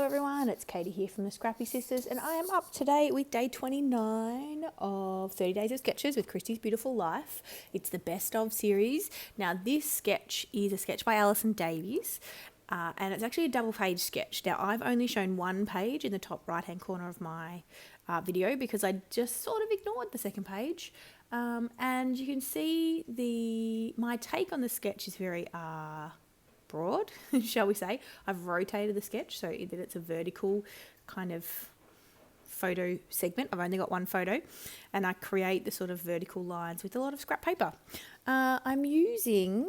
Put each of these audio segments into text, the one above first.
everyone, it's Katie here from the Scrappy Sisters, and I am up today with day 29 of 30 Days of Sketches with Christy's Beautiful Life. It's the best of series. Now this sketch is a sketch by Alison Davies, and it's actually a double page sketch. Now I've only shown one page in the top right hand corner of my video because I just sort of ignored the second page. And you can see my take on the sketch is very broad, shall we say. I've rotated the sketch so that it's a vertical kind of photo segment. I've only got one photo, and I create the sort of vertical lines with a lot of scrap paper. I'm using,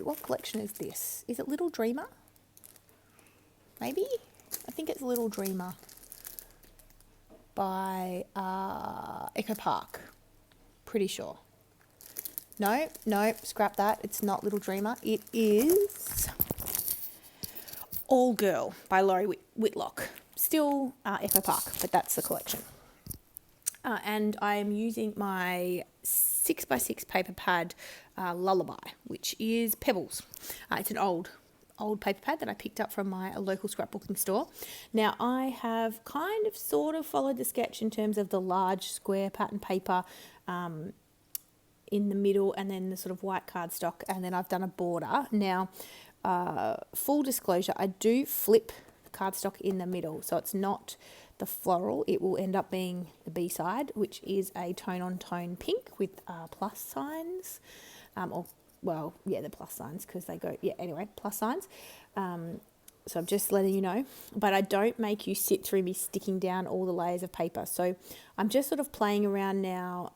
what collection is this? Is it Little Dreamer? Maybe? I think it's Little Dreamer by Echo Park. Pretty sure. No, scrap that. It's not Little Dreamer. It is All Girl by Laurie Whitlock. Still Echo Park, but that's the collection. And I am using my 6x6 paper pad Lullaby, which is Pebbles. It's an old paper pad that I picked up from my local scrapbooking store. Now I have kind of sort of followed the sketch in terms of the large square pattern paper in the middle, and then the sort of white cardstock, and then I've done a border. Now, full disclosure, I do flip the cardstock in the middle, so it's not the floral. It will end up being the B side, which is a tone-on-tone pink with plus signs, the plus signs, because they go, plus signs. So I'm just letting you know, but I don't make you sit through me sticking down all the layers of paper. So I'm just sort of playing around now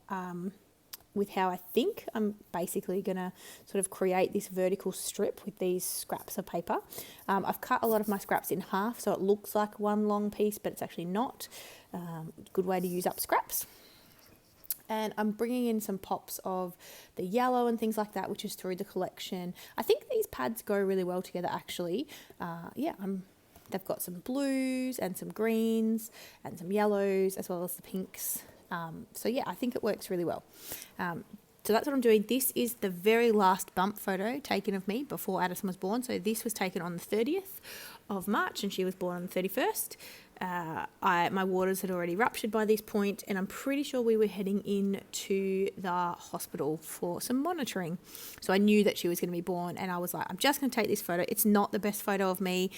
with how I think I'm basically going to sort of create this vertical strip with these scraps of paper. I've cut a lot of my scraps in half, so it looks like one long piece, but it's actually not. Good way to use up scraps. And I'm bringing in some pops of the yellow and things like that, which is through the collection. I think these pads go really well together, actually. They've got some blues and some greens and some yellows as well as the pinks. I think it works really well. So that's what I'm doing. This is the very last bump photo taken of me before Addison was born. So this was taken on the 30th of March and she was born on the 31st. My waters had already ruptured by this point, and I'm pretty sure we were heading into the hospital for some monitoring. So I knew that she was going to be born, and I was like, I'm just going to take this photo. It's not the best photo of me.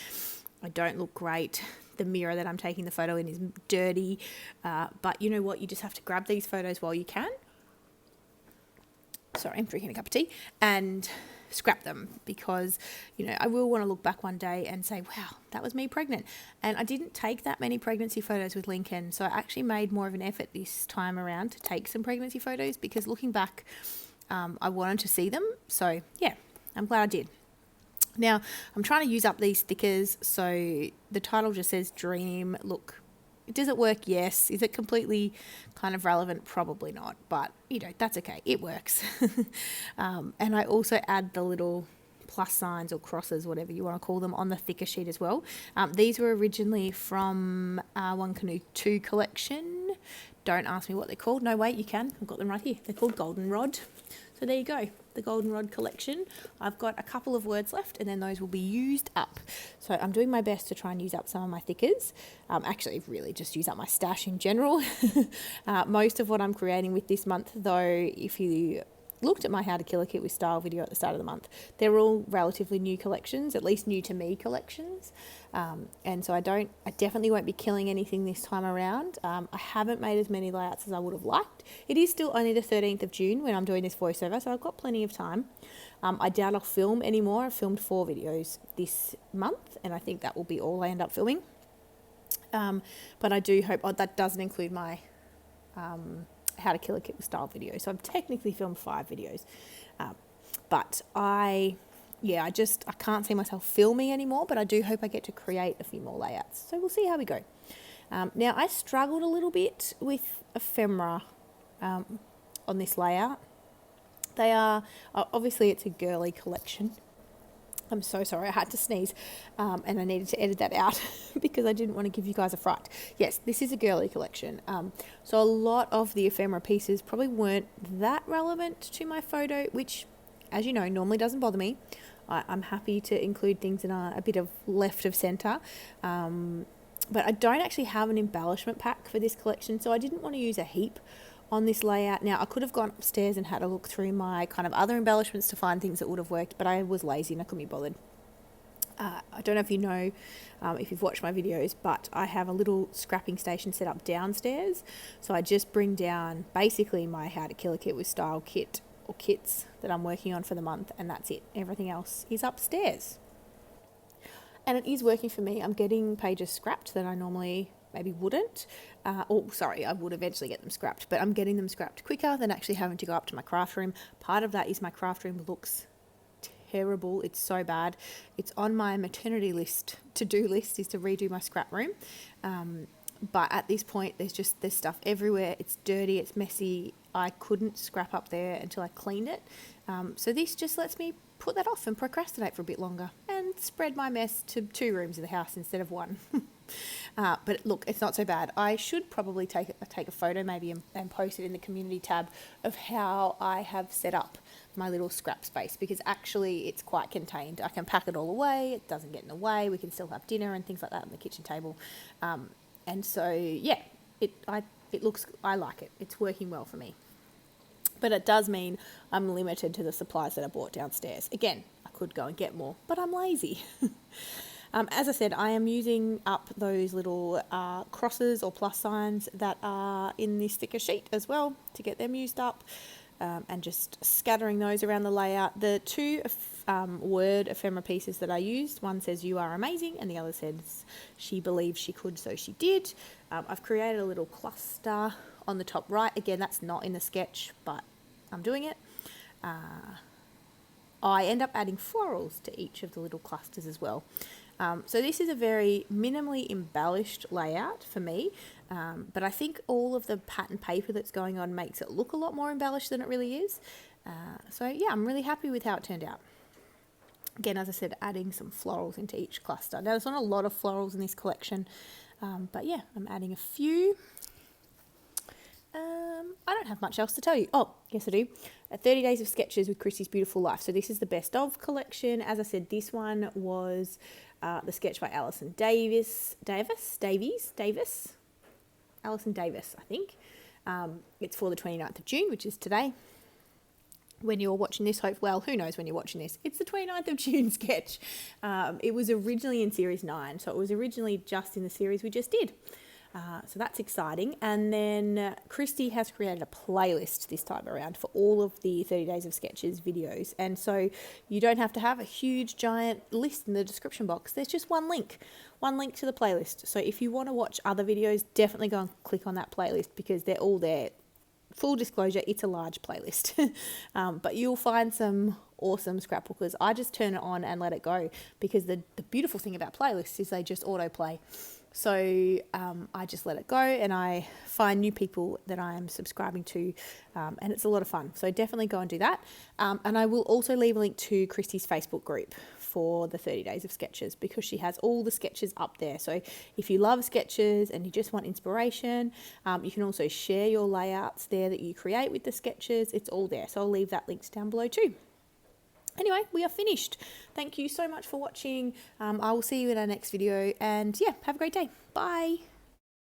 I don't look great. The mirror that I'm taking the photo in is dirty. But you know what? You just have to grab these photos while you can. Sorry, I'm drinking a cup of tea. And scrap them, because I will want to look back one day and say, wow, that was me pregnant. And I didn't take that many pregnancy photos with Lincoln, so I actually made more of an effort this time around to take some pregnancy photos, because looking back, I wanted to see them. So yeah, I'm glad I did. Now I'm trying to use up these stickers, so the title just says Dream. Look, does it work? Yes. Is it completely kind of relevant? Probably not, but that's okay. It works. And I also add the little plus signs or crosses, whatever you want to call them, on the thicker sheet as well. These were originally from One Canoe 2 collection. Don't ask me what they're called. No, wait, you can. I've got them right here. They're called Goldenrod. So there you go, the Goldenrod collection. I've got a couple of words left, and then those will be used up. So I'm doing my best to try and use up some of my thickers. Actually, really just use up my stash in general. Most of what I'm creating with this month, though, if you looked at my How to Kill a Kit with Style video at the start of the month, they're all relatively new collections, at least new to me collections. And so I definitely won't be killing anything this time around. I haven't made as many layouts as I would have liked. It is still only the 13th of June when I'm doing this voiceover, so I've got plenty of time. I doubt I'll film anymore. I've filmed 4 videos this month, and I think that will be all I end up filming. But I do hope, that doesn't include my How to Kill a Kit with Style video. So I've technically filmed 5 videos. But I can't see myself filming anymore, but I do hope I get to create a few more layouts. So we'll see how we go. Now I struggled a little bit with ephemera on this layout. They are, obviously it's a girly collection. I'm so sorry, I had to sneeze, and I needed to edit that out because I didn't want to give you guys a fright. Yes, this is a girly collection. So a lot of the ephemera pieces probably weren't that relevant to my photo, which, as you know, normally doesn't bother me. I'm happy to include things in a bit of left of centre. But I don't actually have an embellishment pack for this collection, so I didn't want to use a heap on this layout. Now, I could have gone upstairs and had a look through my kind of other embellishments to find things that would have worked, but I was lazy and I couldn't be bothered. I don't know if you know, if you've watched my videos, but I have a little scrapping station set up downstairs. So I just bring down basically my How to Kill a Kit with Style kit or kits that I'm working on for the month, and that's it. Everything else is upstairs. And it is working for me. I'm getting pages scrapped that I normally maybe wouldn't. I would eventually get them scrapped, but I'm getting them scrapped quicker than actually having to go up to my craft room. Part of that is my craft room looks terrible. It's so bad. It's on my maternity list, to-do list, is to redo my scrap room. But at this point, there's stuff everywhere. It's dirty, it's messy. I couldn't scrap up there until I cleaned it. So this just lets me put that off and procrastinate for a bit longer and spread my mess to 2 rooms of the house instead of 1. But look, it's not so bad. I should probably take a photo maybe and post it in the community tab of how I have set up my little scrap space, because actually it's quite contained. I can pack it all away. It doesn't get in the way. We can still have dinner and things like that on the kitchen table. And so, yeah, I like it. It's working well for me. But it does mean I'm limited to the supplies that I bought downstairs. Again, I could go and get more, but I'm lazy. As I said, I am using up those little crosses or plus signs that are in this sticker sheet as well to get them used up, and just scattering those around the layout. The 2 word ephemera pieces that I used, one says "You are amazing" and the other says "She believed she could, so she did." I've created a little cluster on the top right. Again, that's not in the sketch, but I'm doing it. I end up adding florals to each of the little clusters as well. So this is a very minimally embellished layout for me, but I think all of the pattern paper that's going on makes it look a lot more embellished than it really is. So yeah, I'm really happy with how it turned out. Again, as I said, adding some florals into each cluster. Now, there's not a lot of florals in this collection, but yeah, I'm adding a few. I don't have much else to tell you. Oh, yes I do. 30 Days of Sketches with Christy's Beautiful Life. So this is the best of collection. As I said, this one was the sketch by Alison Davis, Alison Davis, I think. It's for the 29th of June, which is today. When you're watching this, who knows when you're watching this? It's the 29th of June sketch. It was originally in Series 9, so it was originally just in the series we just did. So that's exciting. And then Christy has created a playlist this time around for all of the 30 Days of Sketches videos. And so you don't have to have a huge giant list in the description box. There's just one link to the playlist. So if you want to watch other videos, definitely go and click on that playlist because they're all there. Full disclosure, it's a large playlist, but you'll find some awesome scrapbookers. I just turn it on and let it go because the beautiful thing about playlists is they just autoplay. So I just let it go and I find new people that I am subscribing to, and it's a lot of fun. So definitely go and do that. And I will also leave a link to Christy's Facebook group for the 30 Days of Sketches because she has all the sketches up there. So if you love sketches and you just want inspiration, you can also share your layouts there that you create with the sketches. It's all there. So I'll leave that linked down below too. Anyway, we are finished. Thank you so much for watching. I will see you in our next video and yeah, have a great day. Bye.